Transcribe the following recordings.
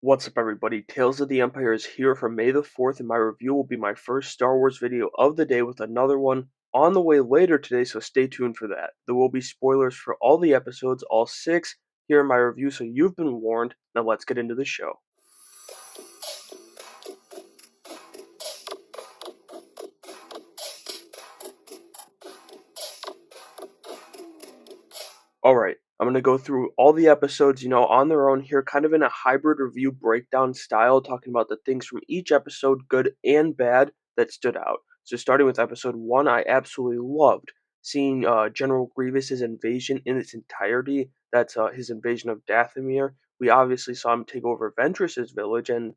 What's up, everybody? Tales of the Empire is here for May the 4th, and my review will be my first Star Wars video of the day with another one on the way later today, so stay tuned for that. There will be spoilers for all the episodes, all six, here in my review, so you've been warned. Now let's get into the show. Alright, I'm going to go through all the episodes, on their own here, kind of in a hybrid review breakdown style, talking about the things from each episode, good and bad, that stood out. So starting with episode 1, I absolutely loved seeing General Grievous's invasion in its entirety. That's his invasion of Dathomir. We obviously saw him take over Ventress's village and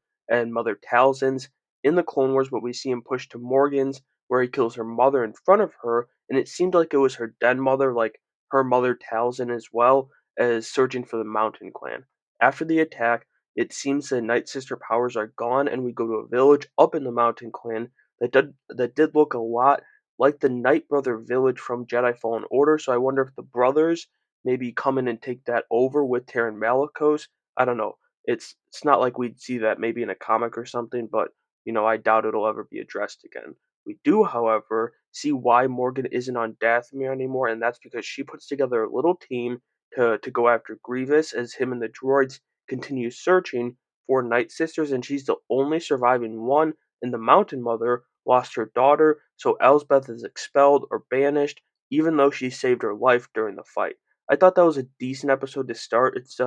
Mother Talzin's in the Clone Wars, but we see him push to Morgan's, where he kills her mother in front of her, and it seemed like it was her dead mother, like her mother Talzin, as well as searching for the Mountain Clan. After the attack, it seems the Night Sister powers are gone, and we go to a village up in the Mountain Clan that did look a lot like the Night Brother village from Jedi Fallen Order. So I wonder if the brothers maybe come in and take that over with Terran Malicos. I don't know. It's not like we'd see that maybe in a comic or something, but I doubt it'll ever be addressed again. We do, however, see why Morgan isn't on Dathomir anymore, and that's because she puts together a little team to go after Grievous as him and the droids continue searching for Night Sisters, and she's the only surviving one, and the Mountain Mother lost her daughter, so ELSBETH is expelled or banished, even though she saved her life during the fight. I thought that was a decent episode to start. It's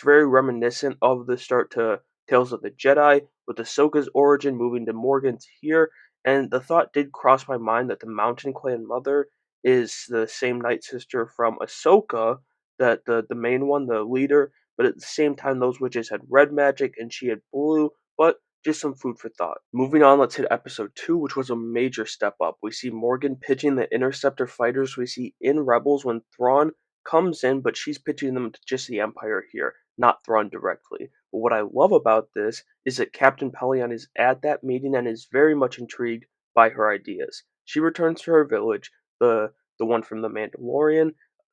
very reminiscent of the start to Tales of the Jedi, with Ahsoka's origin moving to Morgan's here, and the thought did cross my mind that the Mountain Clan mother is the same Night Sister from Ahsoka, that the main one, the leader, but at the same time those witches had red magic and she had blue, but just some food for thought. Moving on, let's hit episode 2, which was a major step up. We see Morgan pitching the Interceptor fighters we see in Rebels when Thrawn comes in, but she's pitching them to just the Empire here, not Thrawn directly. But what I love about this is that Captain Pellaeon is at that meeting and is very much intrigued by her ideas. She returns to her village, the one from the Mandalorian,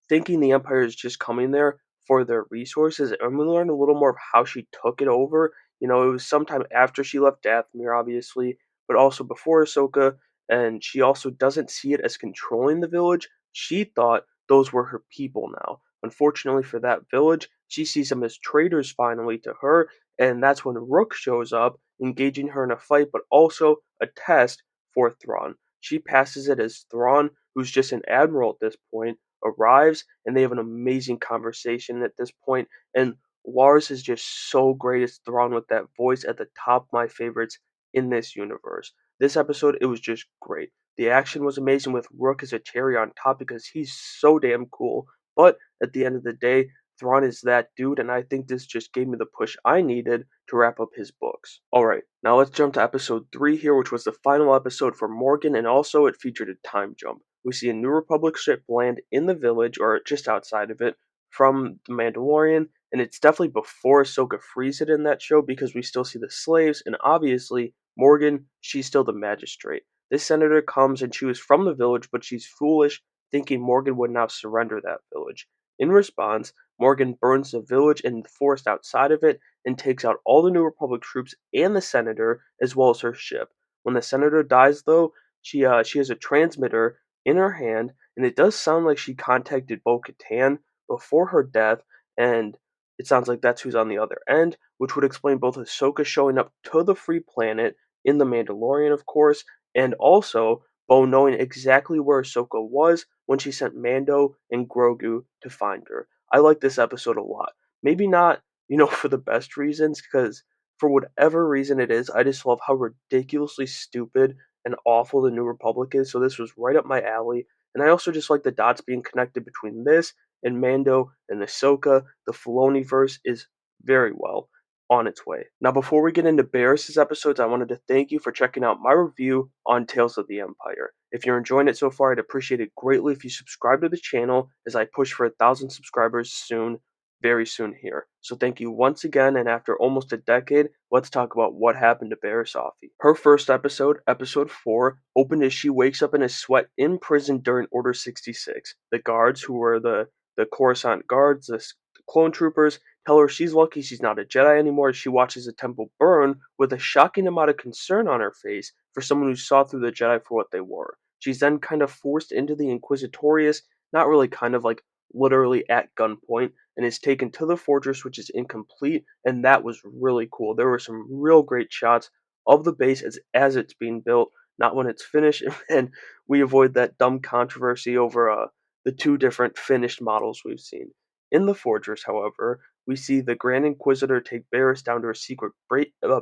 thinking the Empire is just coming there for their resources, and we learn a little more of how she took it over. It was sometime after she left Dathomir, obviously, but also before Ahsoka, and she also doesn't see it as controlling the village. She thought those were her people now. Unfortunately for that village, she sees them as traitors finally to her, and that's when Rook shows up, engaging her in a fight, but also a test for Thrawn. She passes it as Thrawn, who's just an admiral at this point, arrives, and they have an amazing conversation at this point, and Lars is just so great as Thrawn with that voice at the top of my favorites in this universe. This episode, it was just great. The action was amazing with Rook as a cherry on top because he's so damn cool, but at the end of the day, Thrawn is that dude, and I think this just gave me the push I needed to wrap up his books. Alright, now let's jump to episode 3 here, which was the final episode for Morgan, and also it featured a time jump. We see a New Republic ship land in the village, or just outside of it, from The Mandalorian, and it's definitely before Ahsoka frees it in that show because we still see the slaves, and obviously, Morgan, she's still the magistrate. This senator comes and she was from the village, but she's foolish, thinking Morgan would now surrender that village. In response, Morgan burns the village and the forest outside of it and takes out all the New Republic troops and the senator, as well as her ship. When the senator dies, though, she has a transmitter in her hand, and it does sound like she contacted Bo-Katan before her death, and it sounds like that's who's on the other end, which would explain both Ahsoka showing up to the free planet in The Mandalorian, of course, and also Bo knowing exactly where Ahsoka was when she sent Mando and Grogu to find her. I like this episode a lot. Maybe not, for the best reasons, because for whatever reason it is, I just love how ridiculously stupid and awful the New Republic is, so this was right up my alley. And I also just like the dots being connected between this and Mando and Ahsoka. The Filoni-verse is very well on its way. Now, before we get into Barriss's episodes, I wanted to thank you for checking out my review on Tales of the Empire. If you're enjoying it so far, I'd appreciate it greatly if you subscribe to the channel as I push for 1,000 subscribers soon, very soon here. So thank you once again, and after almost a decade, let's talk about what happened to Barriss Offee. Her first episode, episode 4, opened as she wakes up in a sweat in prison during Order 66. The guards, who were the Coruscant guards, the clone troopers, tell her she's lucky she's not a Jedi anymore as she watches the temple burn with a shocking amount of concern on her face for someone who saw through the Jedi for what they were. She's then kind of forced into the Inquisitorius, not really kind of like literally at gunpoint, and is taken to the fortress, which is incomplete, and that was really cool. There were some real great shots of the base as it's being built, not when it's finished, and we avoid that dumb controversy over the two different finished models we've seen. In the fortress, however, we see the Grand Inquisitor take Barriss down to a secret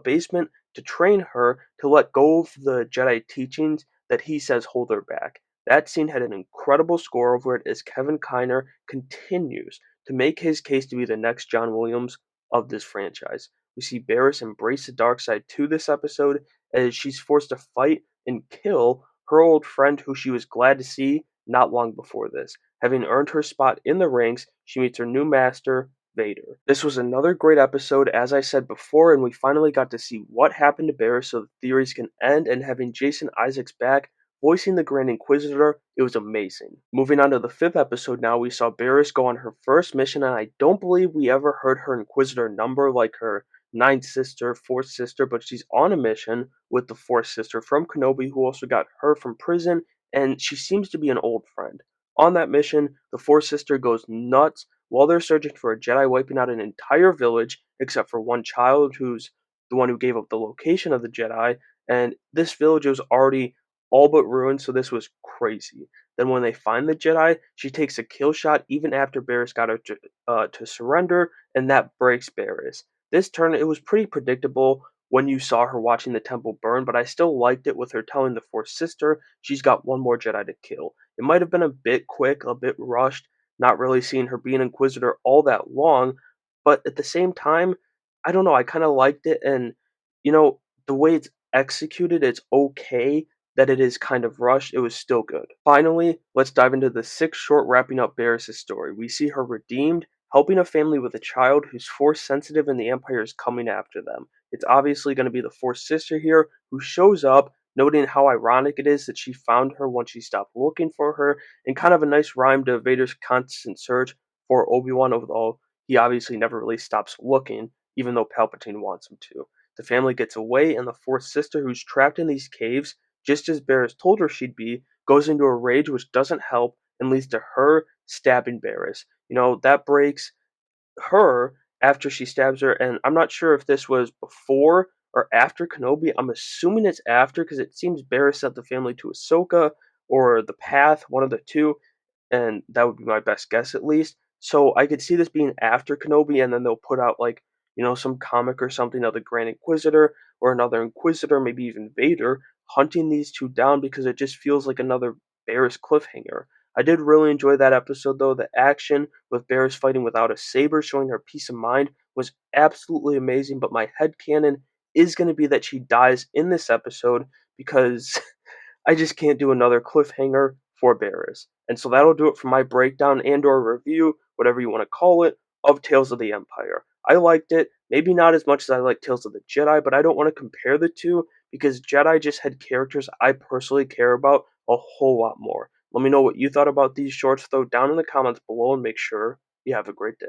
basement to train her to let go of the Jedi teachings that he says hold her back. That scene had an incredible score over it as Kevin Kiner continues to make his case to be the next John Williams of this franchise. We see Barriss embrace the dark side to this episode as she's forced to fight and kill her old friend who she was glad to see not long before this. Having earned her spot in the ranks, she meets her new master, Vader. This was another great episode, as I said before, and we finally got to see what happened to Barriss so the theories can end, and having Jason Isaacs back voicing the Grand Inquisitor, it was amazing. Moving on to the 5th episode now, we saw Barriss go on her first mission, and I don't believe we ever heard her Inquisitor number like her ninth sister, fourth sister, but she's on a mission with the fourth sister from Kenobi, who also got her from prison, and she seems to be an old friend. On that mission, the fourth sister goes nuts while they're searching for a Jedi, wiping out an entire village except for one child who's the one who gave up the location of the Jedi, and this village was already all but ruined, so this was crazy. Then when they find the Jedi, she takes a kill shot even after Barriss got her to surrender, and that breaks Barriss. This turn, it was pretty predictable when you saw her watching the temple burn, but I still liked it with her telling the fourth sister she's got one more Jedi to kill. It might have been a bit quick, a bit rushed, not really seeing her be an Inquisitor all that long, but at the same time, I don't know, I kind of liked it, and the way it's executed, it's okay that it is kind of rushed, it was still good. Finally, let's dive into the 6th short wrapping up Barriss' story. We see her redeemed, helping a family with a child who's force sensitive and the Empire is coming after them. It's obviously going to be the fourth sister here who shows up, noting how ironic it is that she found her once she stopped looking for her, and kind of a nice rhyme to Vader's constant search for Obi-Wan, although he obviously never really stops looking, even though Palpatine wants him to. The family gets away, and the fourth sister, who's trapped in these caves, just as Barriss told her she'd be, goes into a rage which doesn't help and leads to her stabbing Barriss. That breaks her after she stabs her, and I'm not sure if this was before or after Kenobi. I'm assuming it's after because it seems Barriss sent the family to Ahsoka or the Path, one of the two, and that would be my best guess at least. So I could see this being after Kenobi, and then they'll put out like some comic or something of the Grand Inquisitor or another Inquisitor, maybe even Vader, hunting these two down because it just feels like another Barriss cliffhanger. I did really enjoy that episode though. The action with Barriss fighting without a saber, showing her peace of mind, was absolutely amazing. But my headcanon is going to be that she dies in this episode because I just can't do another cliffhanger for Barriss. And so that'll do it for my breakdown and or review, whatever you want to call it, of Tales of the Empire. I liked it, maybe not as much as I like Tales of the Jedi, but I don't want to compare the two because Jedi just had characters I personally care about a whole lot more. Let me know what you thought about these shorts though down in the comments below and make sure you have a great day.